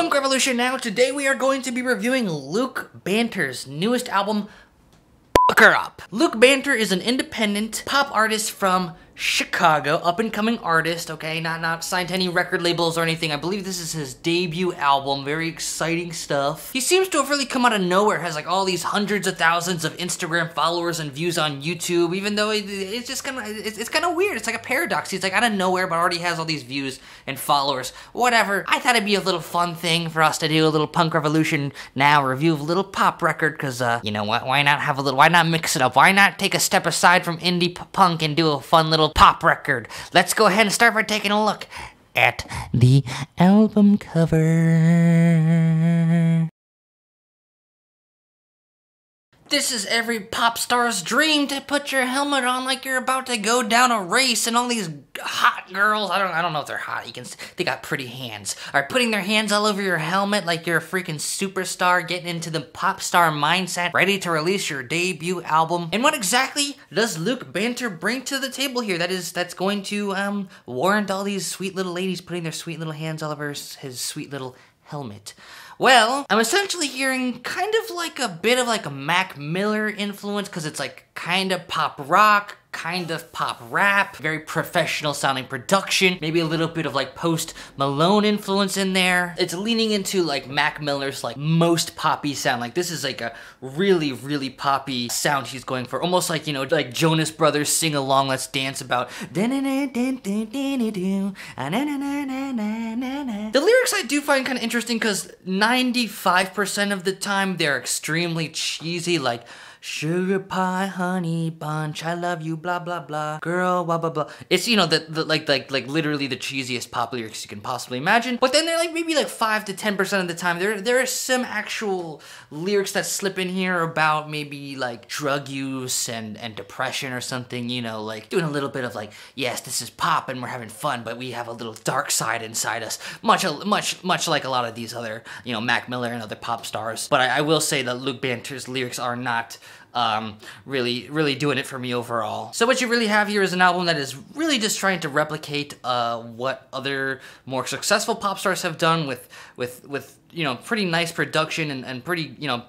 Punk Revolution now. Today we are going to be reviewing Luke Banter's newest album, Fuck Her Up. Luke Banter is an independent pop artist from Chicago, up-and-coming artist, okay? Not signed to any record labels or anything. I believe this is his debut album. Very exciting stuff. He seems to have really come out of nowhere. Has like all these hundreds of thousands of Instagram followers and views on YouTube, even though it's just kind of it's kind of weird. It's like a paradox. He's like out of nowhere, but already has all these views and followers. Whatever. I thought it'd be a little fun thing for us to do, a little Punk Revolution now review of a little pop record, because you know what? Why not have a little? Why not mix it up? Why not take a step aside from indie punk and do a fun little pop record? Let's go ahead and start by taking a look at the album cover. This is every pop star's dream, to put your helmet on like you're about to go down a race, and all these hot girls, I don't know if they're hot, they got pretty hands, are putting their hands all over your helmet like you're a freaking superstar, getting into the pop star mindset, ready to release your debut album. And what exactly does Luke Banter bring to the table here that's going to warrant all these sweet little ladies putting their sweet little hands all over his sweet little helmet? Well, I'm essentially hearing kind of like a bit of like a Mac Miller influence, because it's like kind of pop rock, kind of pop rap, very professional sounding production, maybe a little bit of like Post-Malone influence in there. It's leaning into like Mac Miller's like most poppy sound. Like this is like a really, really poppy sound he's going for. Almost like, you know, like Jonas Brothers Sing Along, Let's Dance about. The lyrics I do find kind of interesting, because 95% of the time they're extremely cheesy, like sugar pie, honey bunch, I love you, blah blah blah, girl, blah blah blah. It's, you know, like literally the cheesiest pop lyrics you can possibly imagine. But then they're like maybe like 5 to 10% of the time there are some actual lyrics that slip in here about maybe like drug use and depression or something. You know, like doing a little bit of like, yes, this is pop and we're having fun, but we have a little dark side inside us. Much like a lot of these other, you know, Mac Miller and other pop stars. But I will say that Luke Banter's lyrics are not really doing it for me overall. So what you really have here is an album that is really just trying to replicate what other more successful pop stars have done with you know, pretty nice production and pretty, you know,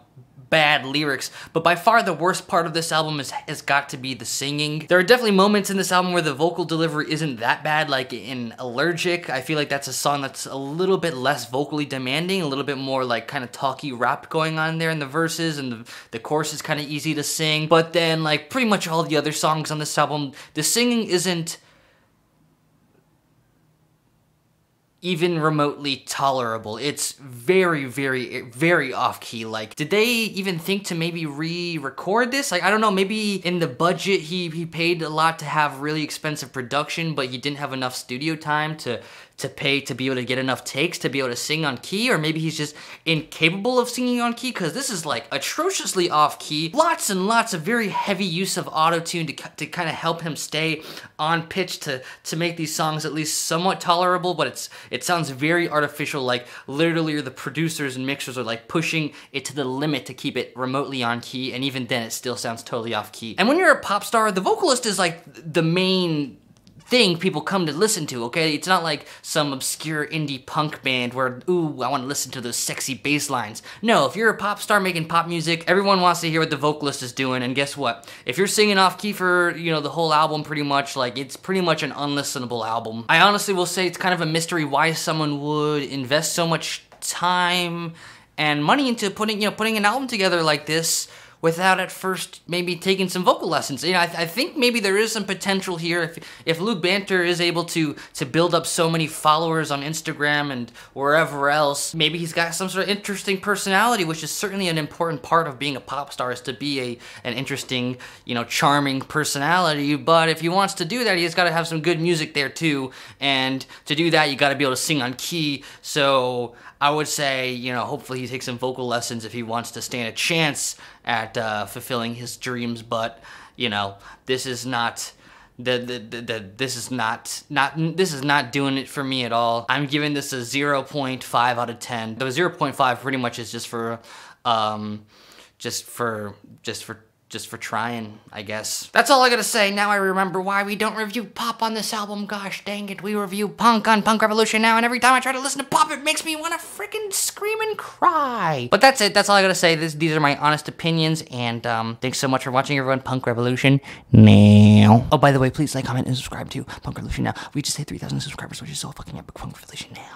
bad lyrics. But by far the worst part of this album has got to be the singing. There are definitely moments in this album where the vocal delivery isn't that bad, like in Allergic. I feel like that's a song that's a little bit less vocally demanding, a little bit more like kind of talky rap going on there in the verses, and the chorus is kind of easy to sing. But then like pretty much all the other songs on this album, the singing isn't even remotely tolerable. It's very, very, very off-key. Like, did they even think to maybe re-record this? Like, I don't know, maybe in the budget he paid a lot to have really expensive production, but he didn't have enough studio time to pay to be able to get enough takes to be able to sing on key, or maybe he's just incapable of singing on key, because this is like atrociously off key. Lots and lots of very heavy use of autotune to kind of help him stay on pitch to make these songs at least somewhat tolerable, but it sounds very artificial, like literally the producers and mixers are like pushing it to the limit to keep it remotely on key, and even then it still sounds totally off key. And when you're a pop star, the vocalist is like the main thing people come to listen to, okay? It's not like some obscure indie punk band where, ooh, I want to listen to those sexy bass lines. No, if you're a pop star making pop music, everyone wants to hear what the vocalist is doing, and guess what? If you're singing off key for, you know, the whole album pretty much, like, it's pretty much an unlistenable album. I honestly will say it's kind of a mystery why someone would invest so much time and money into putting an album together like this without at first maybe taking some vocal lessons. You know, I think maybe there is some potential here if Luke Banter is able to build up so many followers on Instagram and wherever else. Maybe he's got some sort of interesting personality, which is certainly an important part of being a pop star, is to be an interesting, you know, charming personality. But if he wants to do that, he's got to have some good music there too. And to do that, you got to be able to sing on key. So I would say, you know, hopefully he takes some vocal lessons if he wants to stand a chance at fulfilling his dreams. But, you know, this is not this is not doing it for me at all. I'm giving this a 0.5 out of 10. The 0.5 pretty much is just for just for trying, I guess. That's all I gotta say. Now I remember why we don't review pop on this album. Gosh dang it, we review punk on Punk Revolution now, and every time I try to listen to pop, it makes me want to freaking scream and cry. But that's it. That's all I gotta say. These are my honest opinions, and thanks so much for watching, everyone. Punk Revolution now. Oh, by the way, please like, comment, and subscribe to Punk Revolution now. We just hit 3,000 subscribers, which is so fucking epic. Punk Revolution now.